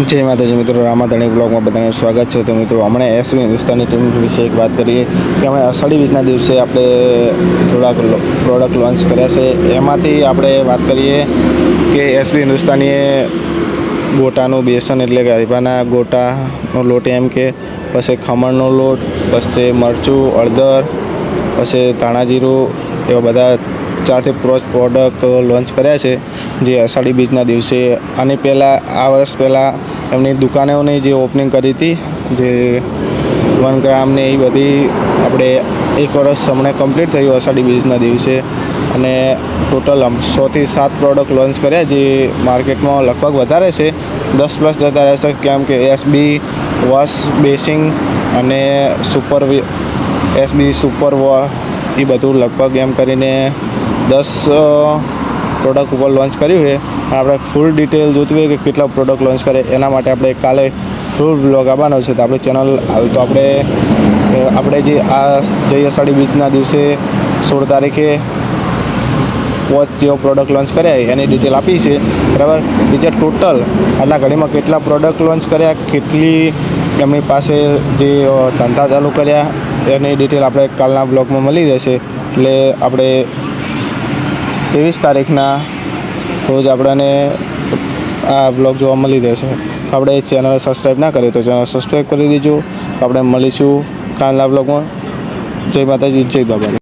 जय माताजी मित्रों, रामाधणी ब्लॉग में बधाने स्वागत है। तो मित्रों, हमने एसवी हिंदुस्तानी टीम विषय एक बात करिए कि हमें अषाढ़ी बीजना दिवसे આપણે થોડાક પ્રોડક્ટ લોન્ચ કર્યા છે। એમાંથી આપણે વાત કરીએ કે એસવી હિન્દુસ્તાનીએ ગોટાનું બેસન એટલે કે હરીફાના ગોટાનો લોટ એમ કે પછી ખમણનો લોટ, પછી મરચું, હળદર, પછી ધાણા જીરું એવા બધા 4 થી 5 પ્રોડક્ટ લોન્ચ કર્યા છે જે અષાઢી બીજના દિવસે। આની પહેલાં આ વર્ષ પહેલાં એમની દુકાનોની જે ઓપનિંગ કરી હતી જે 1 ગ્રામને એ બધી આપણે 1 વર્ષ હમણાં કમ્પ્લીટ થયું અષાઢી બીજના દિવસે અને ટોટલ 100 થી 7 પ્રોડક્ટ લોન્ચ કર્યા જે માર્કેટમાં લગભગ વધારે છે, 10+ જતા રહેશે કેમ કે એસબી વોશ બેસિંગ અને એસબી સુપર એ બધું લગભગ એમ કરીને 10 પ્રોડક્ટ ઉપર લોન્ચ કર્યું છે। આપણે ફૂલ ડિટેલ જોઈતી હોય કે કેટલા પ્રોડક્ટ લોન્ચ કરે એના માટે આપણે કાલે ફૂલ બ્લોગ આવવાનો છે। તો આપણી ચેનલ હાલ તો આપણે જે આ જઈ અષાઢી બીજના દિવસે 16 તારીખે 5 જેવો પ્રોડક્ટ લોન્ચ કર્યા એની ડિટેલ આપી છે, બરાબર। બીજા ટોટલ આટલા ઘડીમાં કેટલા પ્રોડક્ટ લોન્ચ કર્યા, કેટલી એમની પાસે જે ધંધા ચાલુ કર્યા એની ડિટેલ આપણે કાલના બ્લોગમાં મળી જશે। એટલે આપણે 23 તારીખના રોજ આપણને આ બ્લોગ જોવા મળી રહેશે। તો આપણે ચેનલ સબસ્ક્રાઈબ ના કરીએ તો ચેનલ સબસ્ક્રાઈબ કરી દેજો। આપણે મળીશું કાલના બ્લોગમાં। જય માતાજી, જય બાબા।